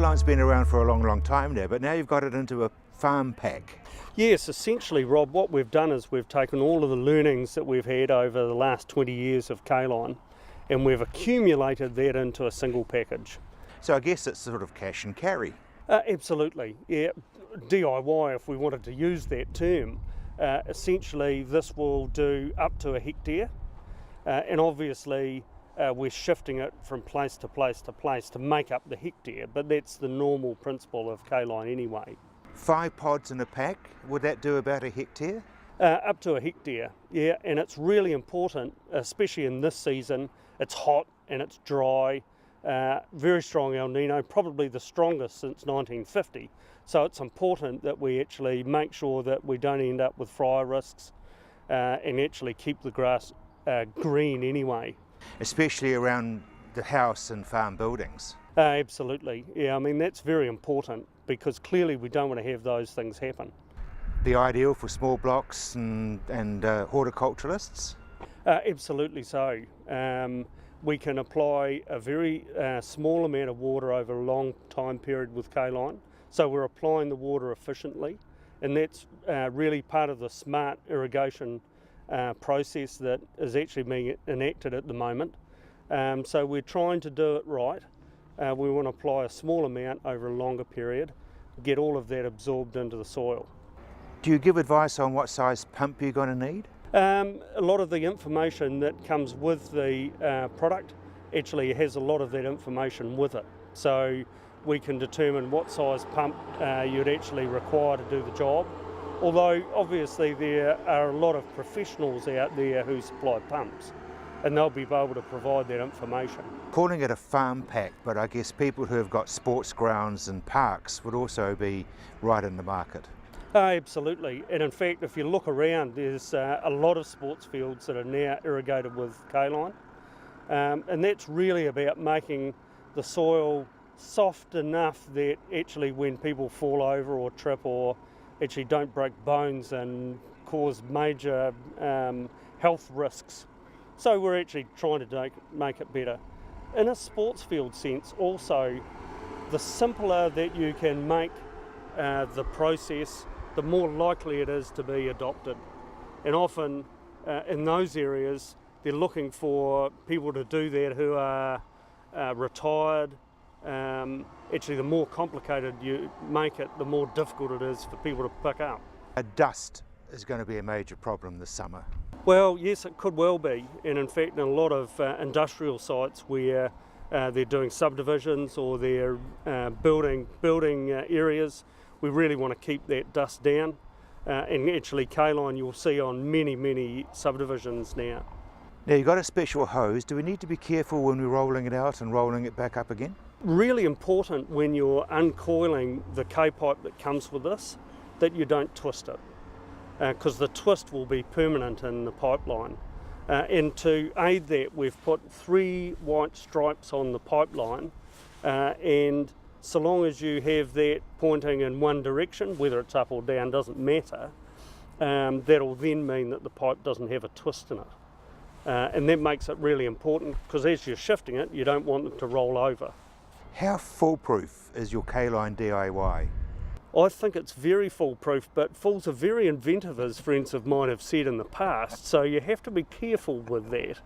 K-line's been around for a long time now, but now you've got it into a farm pack. Yes, essentially, Rob, what we've done is we've taken all of the learnings that we've had over the last 20 years of K-line and we've accumulated that into a single package. So I guess it's sort of cash and carry. Absolutely, yeah. DIY, if we wanted to use that term. Essentially, this will do up to a hectare, and obviously we're shifting it from place to place to place to make up the hectare, but that's the normal principle of K-line anyway. 5 pods in a pack, would that do about a hectare? Up to a hectare, yeah, and it's really important, especially in this season. It's hot and it's dry, very strong El Nino, probably the strongest since 1950. So it's important that we actually make sure that we don't end up with fire risks and actually keep the grass green anyway. Especially around the house and farm buildings. Absolutely, yeah, I mean that's very important because clearly we don't want to have those things happen. Be ideal for small blocks and horticulturalists? Absolutely so. We can apply a very small amount of water over a long time period with K-line. So we're applying the water efficiently, and that's really part of the smart irrigation process that is actually being enacted at the moment. So we're trying to do it right. We want to apply a small amount over a longer period, get all of that absorbed into the soil. Do you give advice on what size pump you're going to need? A lot of the information that comes with the product actually has a lot of that information with it. So we can determine what size pump you'd actually require to do the job. Although obviously there are a lot of professionals out there who supply pumps and they'll be able to provide that information. Calling it a farm pack, but I guess people who have got sports grounds and parks would also be right in the market. Absolutely, and in fact if you look around there's a lot of sports fields that are now irrigated with K-line, and that's really about making the soil soft enough that actually when people fall over or trip or actually don't break bones and cause major health risks. So we're actually trying to make it better. In a sports field sense also, the simpler that you can make the process, the more likely it is to be adopted. And often in those areas they're looking for people to do that who are retired. Actually the more complicated you make it, the more difficult it is for people to pick up. Dust is going to be a major problem this summer. Well yes, it could well be, and in fact in a lot of industrial sites where they're doing subdivisions or they're building areas, we really want to keep that dust down, and actually K-line you'll see on many subdivisions now. Now you've got a special hose. Do we need to be careful when we're rolling it out and rolling it back up again? Really important when you're uncoiling the K-pipe that comes with this that you don't twist it, because the twist will be permanent in the pipeline. And to aid that we've put 3 white stripes on the pipeline, and so long as you have that pointing in one direction, whether it's up or down doesn't matter, that'll then mean that the pipe doesn't have a twist in it. And that makes it really important because as you're shifting it, you don't want it to roll over. How foolproof is your K-line DIY? I think it's very foolproof, but fools are very inventive, as friends of mine have said in the past, so you have to be careful with that.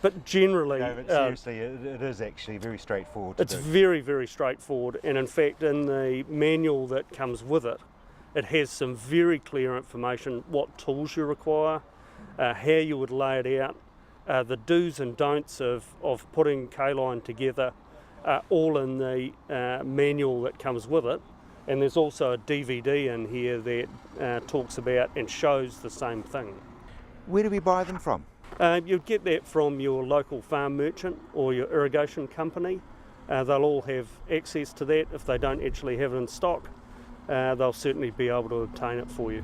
But generally... No, but seriously, it is actually very straightforward to do. It's very straightforward, and in fact in the manual that comes with it, it has some very clear information, what tools you require, how you would lay it out, the do's and don'ts of putting K-line together, all in the manual that comes with it. And there's also a DVD in here that talks about and shows the same thing. Where do we buy them from? You'd get that from your local farm merchant or your irrigation company. They'll all have access to that. If they don't actually have it in stock, they'll certainly be able to obtain it for you.